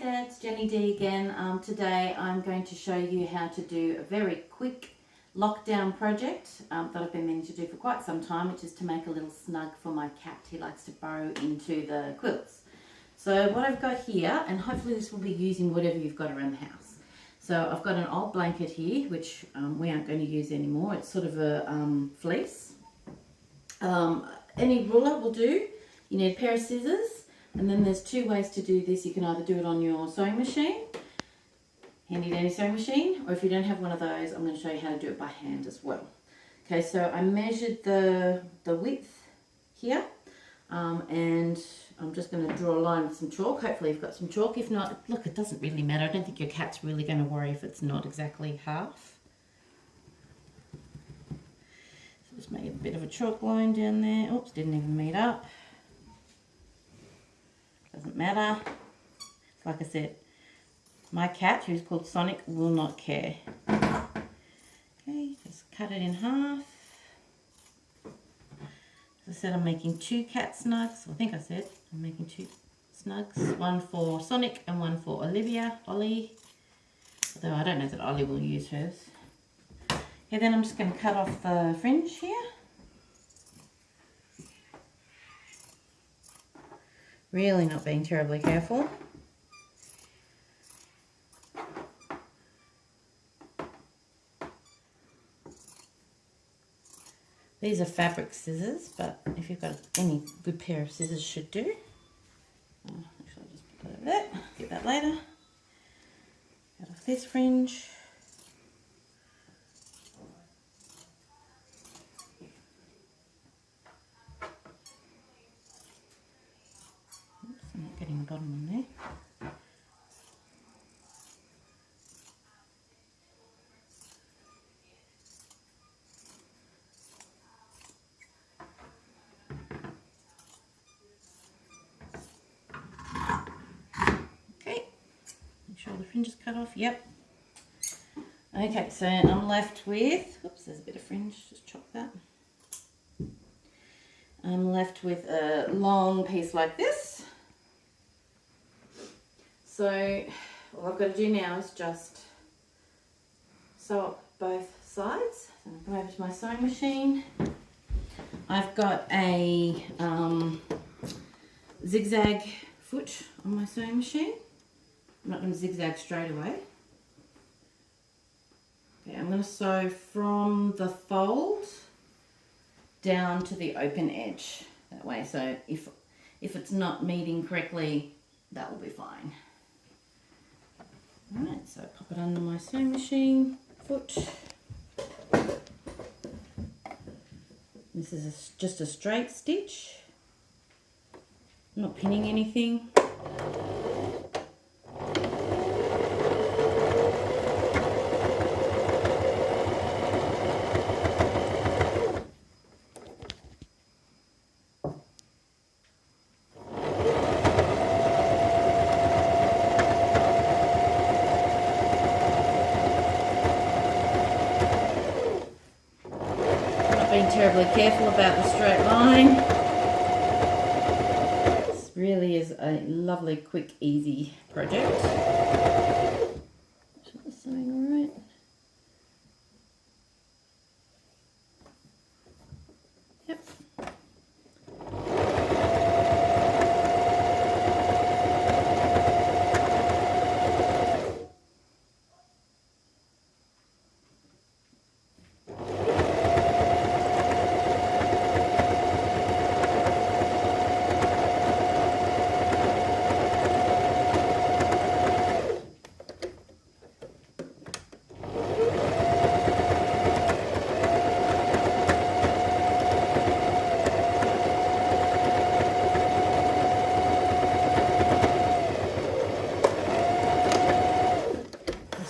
there, it's Jenny D again. Today I'm going to show you how to do a very quick lockdown project that I've been meaning to do for quite some time, which is to make a little snug for my cat. He likes to burrow into the quilts. So what I've got here, and hopefully this will be using whatever you've got around the house. So I've got an old blanket here, which we aren't going to use anymore. It's sort of a fleece. Any ruler will do. You need a pair of scissors. And then there's two ways to do this. You can either do it on your sewing machine, handy dandy sewing machine, or if you don't have one of those, I'm going to show you how to do it by hand as well. Okay, so I measured the width here, and I'm just going to draw a line with some chalk. Hopefully you've got some chalk. If not, look, it doesn't really matter. I don't think your cat's really going to worry if it's not exactly half. So just make a bit of a chalk line down there. Oops, didn't even meet up. Doesn't matter. Like I said, my cat, who's called Sonic, will not care. Okay, just cut it in half. As I said, I'm making two cat snugs. I think I said I'm making two snugs. One for Sonic and one for Ollie. Although I don't know that Ollie will use hers. Okay, then I'm just going to cut off the fringe here. Really not being terribly careful. These are fabric scissors, but if you've got any good pair of scissors should do. Actually, I'll just put that over there. Get that later. Cut off this fringe. Getting the bottom on there. Okay, make sure the fringe is cut off. Yep. Okay, so I'm left with, oops, there's a bit of fringe, just chop that. I'm left with a long piece like this. So all I've got to do now is just sew up both sides. So I'll come over to my sewing machine. I've got a zigzag foot on my sewing machine. I'm not going to zigzag straight away. Okay, I'm going to sew from the fold down to the open edge that way. So if it's not meeting correctly, that will be fine. Alright, so pop it under my sewing machine foot. This is just a straight stitch. I'm not pinning anything. Being terribly careful about the straight line. This really is a lovely, quick, easy project. Is the sewing all right? Yep.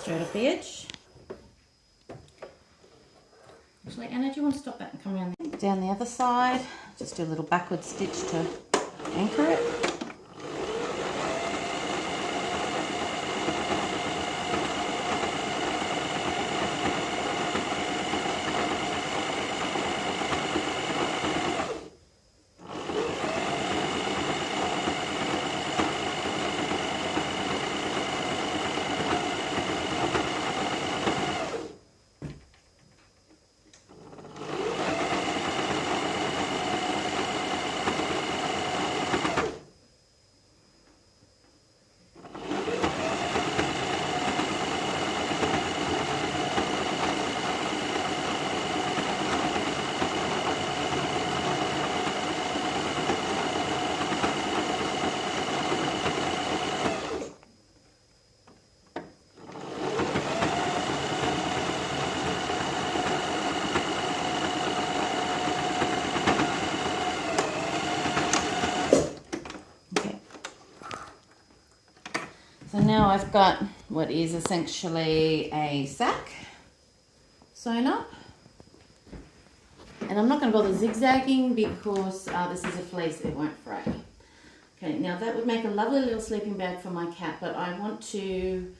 Straight off the edge. Actually, Anna, do you want to stop that and come around down the other side? Just do a little backward stitch to anchor it. So now I've got what is essentially a sack sewn up. And I'm not going to bother zigzagging because this is a fleece, it won't fray. Okay, now that would make a lovely little sleeping bag for my cat, but I want to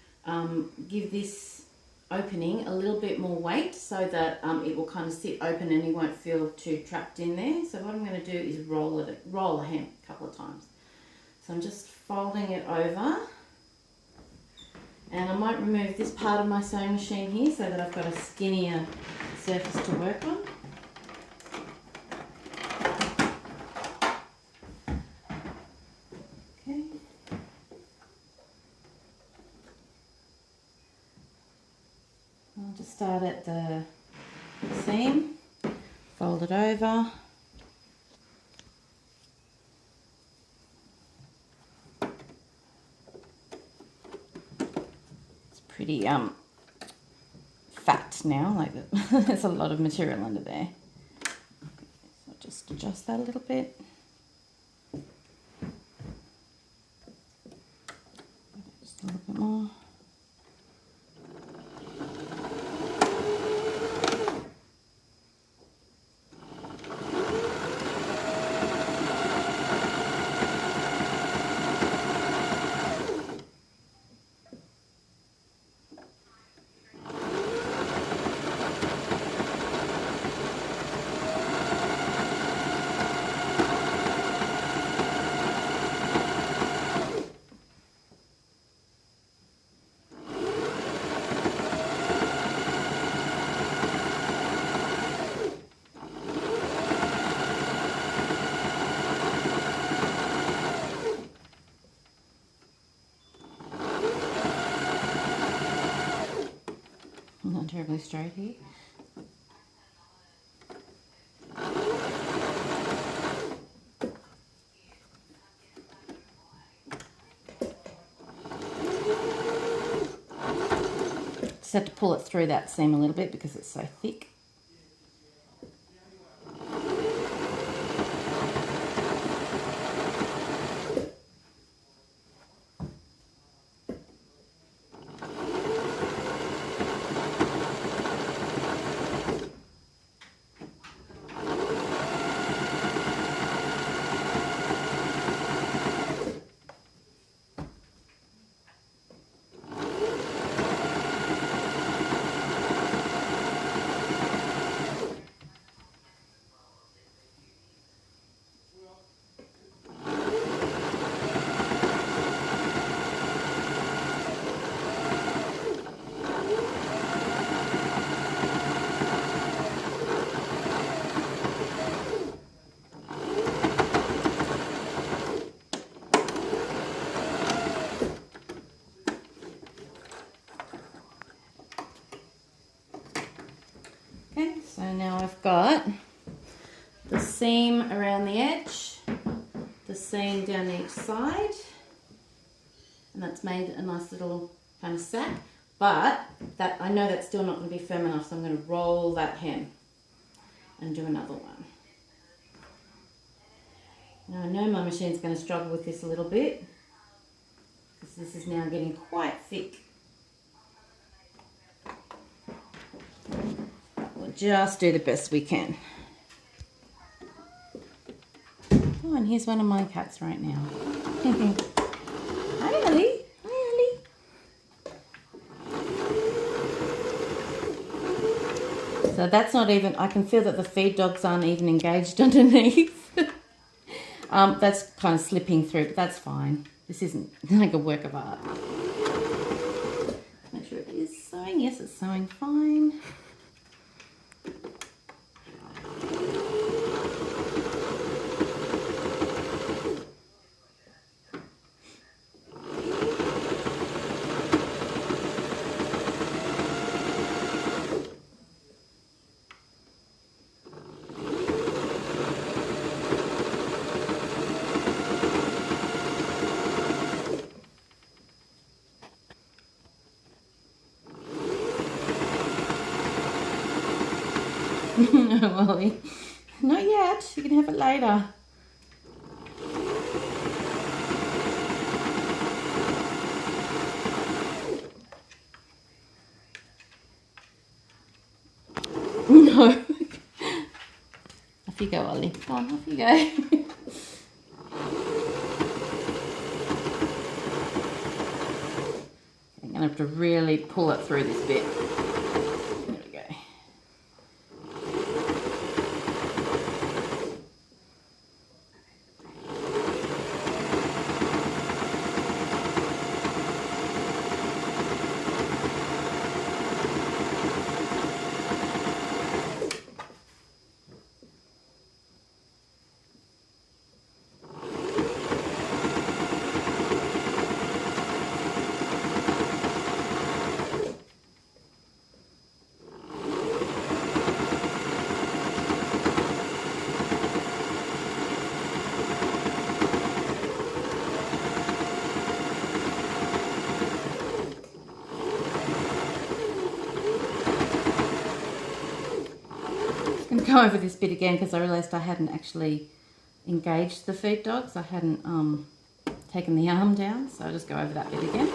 give this opening a little bit more weight so that it will kind of sit open and he won't feel too trapped in there. So what I'm going to do is roll the hem a couple of times. So I'm just folding it over, and I might remove this part of my sewing machine here so that I've got a skinnier surface to work on. Okay. I'll just start at the seam, fold it over. Pretty fat now, like there's a lot of material under there. So just adjust that a little bit. Just a little bit more. Not terribly straight here. Just have to pull it through that seam a little bit because it's so thick. Okay, so now I've got the seam around the edge, the seam down each side, and that's made a nice little kind of sack, but that I know that's still not going to be firm enough, so I'm going to roll that hem and do another one. Now I know my machine's going to struggle with this a little bit because this is now getting quite thick. We'll just do the best we can. Oh, and here's one of my cats right now. Hi, Ellie. Hi, Ellie. So that's not even, I can feel that the feed dogs aren't even engaged underneath. That's kind of slipping through, but that's fine. This isn't like a work of art. Make sure it is sewing. Yes, it's sewing fine. No, Wally. Not yet. You can have it later. No. Off you go, Ollie. Come on, off you go. I'm going to have to really pull it through this bit. There we go. I'm going to go over this bit again because I realised I hadn't actually engaged the feed dogs. I hadn't taken the arm down, so I'll just go over that bit again.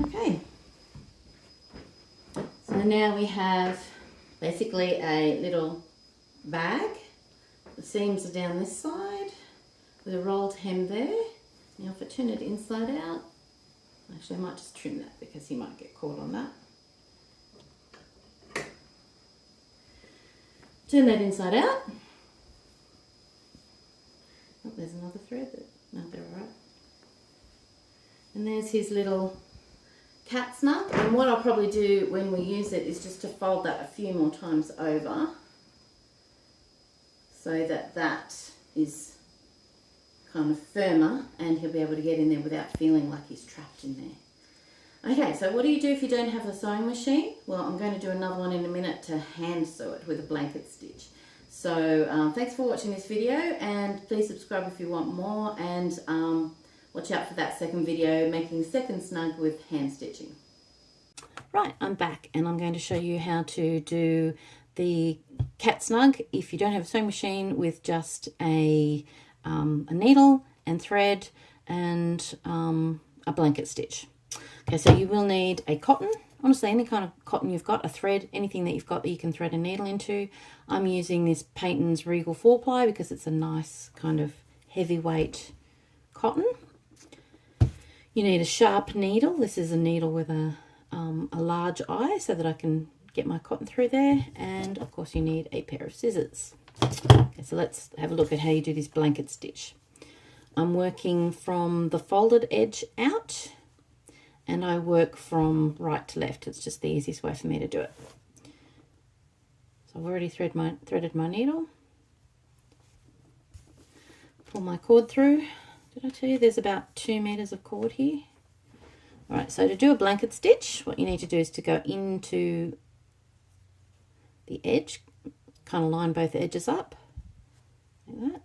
Okay, so now we have basically a little bag. The seams are down this side with a rolled hem there. Now if I turn it inside out, actually I might just trim that because he might get caught on that. Turn that inside out. Oh, there's another thread. No, they're all right. And there's his little cat snug, and what I'll probably do when we use it is just to fold that a few more times over so that that is kind of firmer and he'll be able to get in there without feeling like he's trapped in there. Okay, so what do you do if you don't have a sewing machine? Well, I'm going to do another one in a minute to hand sew it with a blanket stitch. So thanks for watching this video, and please subscribe if you want more, and watch out for that second video, making the second snug with hand stitching. Right, I'm back and I'm going to show you how to do the cat snug if you don't have a sewing machine with just a needle and thread and a blanket stitch. Okay, so you will need a cotton, honestly any kind of cotton you've got, a thread, anything that you've got that you can thread a needle into. I'm using this Payton's Regal 4-ply because it's a nice kind of heavyweight cotton. You need a sharp needle. This is a needle with a large eye so that I can get my cotton through there. And of course you need a pair of scissors. Okay, so let's have a look at how you do this blanket stitch. I'm working from the folded edge out, and I work from right to left. It's just the easiest way for me to do it. So I've already threaded my needle. Pull my cord through. Did I tell you there's about 2 meters of cord here? All right, so to do a blanket stitch, what you need to do is to go into the edge, kind of line both edges up, like that.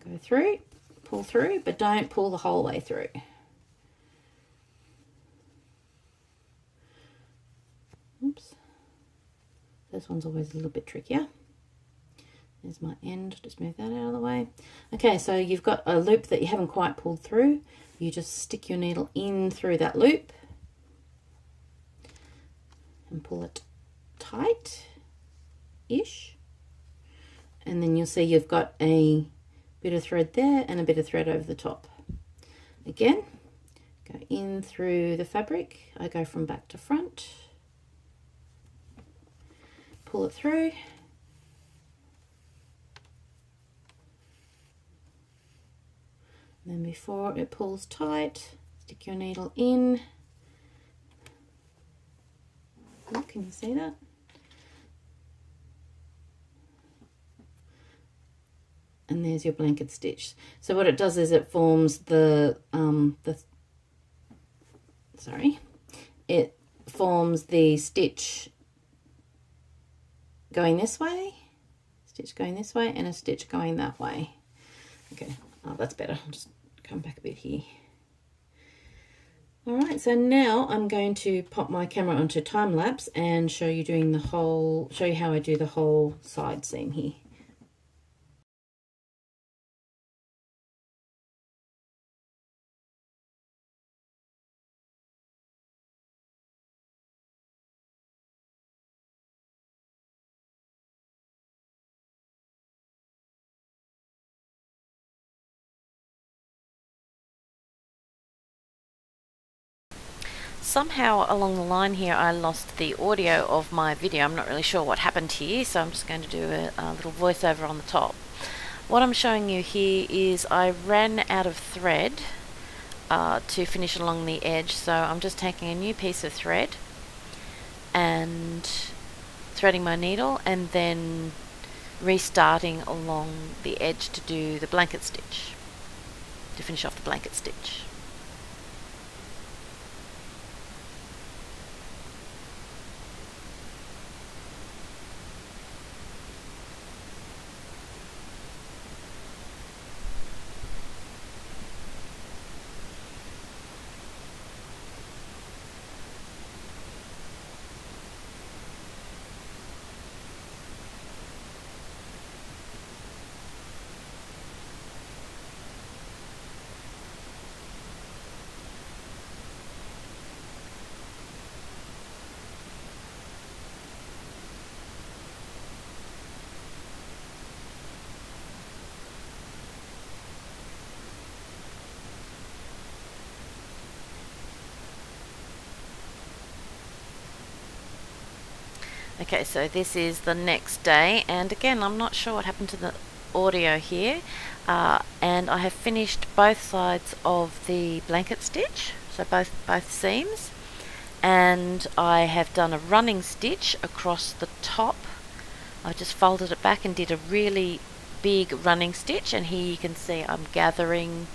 Go through, pull through, but don't pull the whole way through. Oops. This one's always a little bit trickier. There's my end, just move that out of the way. Okay, so you've got a loop that you haven't quite pulled through. You just stick your needle in through that loop and pull it tight-ish. And then you'll see you've got a bit of thread there and a bit of thread over the top. Again, go in through the fabric. I go from back to front. Pull it through. Then before it pulls tight, stick your needle in. Oh, can you see that? And there's your blanket stitch. So what it does is it forms it forms the stitch going this way, stitch going this way, and a stitch going that way. Okay, oh, that's better. I'll just come back a bit here. Alright, so now I'm going to pop my camera onto time lapse and show you how I do the whole side seam here. Somehow along the line here I lost the audio of my video. I'm not really sure what happened here, so I'm just going to do a little voiceover on the top. What I'm showing you here is I ran out of thread to finish along the edge, so I'm just taking a new piece of thread and threading my needle and then restarting along the edge to do the blanket stitch, to finish off the blanket stitch. Okay, so this is the next day, and again I'm not sure what happened to the audio here, and I have finished both sides of the blanket stitch, so both seams, and I have done a running stitch across the top. I just folded it back and did a really big running stitch, and here you can see I'm gathering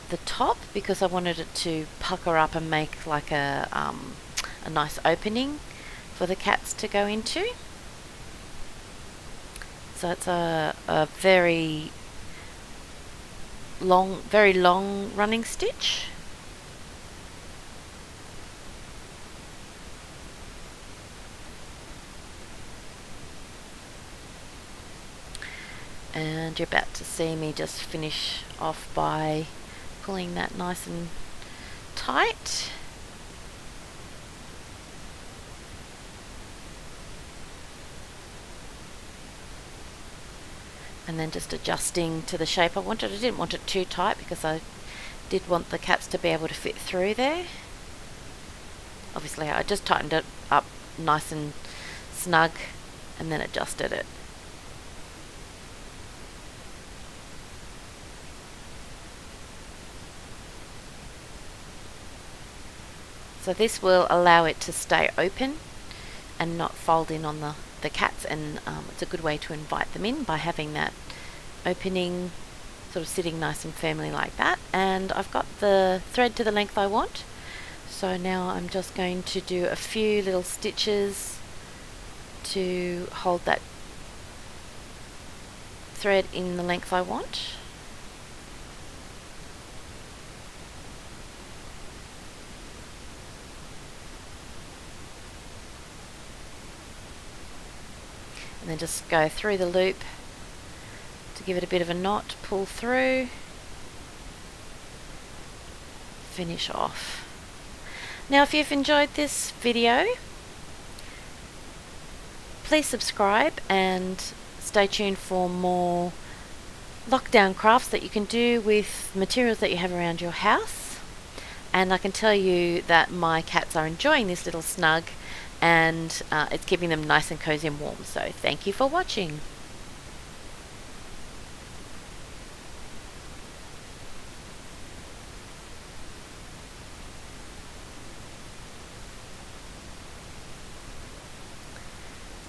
the top because I wanted it to pucker up and make like a nice opening for the cats to go into. So it's a very long running stitch. And you're about to see me just finish off by pulling that nice and tight. And then just adjusting to the shape I wanted. I didn't want it too tight because I did want the cats to be able to fit through there. Obviously I just tightened it up nice and snug and then adjusted it. So this will allow it to stay open and not fold in on the cats, and it's a good way to invite them in by having that opening sort of sitting nice and firmly like that. And I've got the thread to the length I want, so now I'm just going to do a few little stitches to hold that thread in the length I want. And then just go through the loop to give it a bit of a knot, pull through, finish off. Now if you've enjoyed this video, please subscribe and stay tuned for more lockdown crafts that you can do with materials that you have around your house. And I can tell you that my cats are enjoying this little snug, and it's keeping them nice and cozy and warm. So thank you for watching.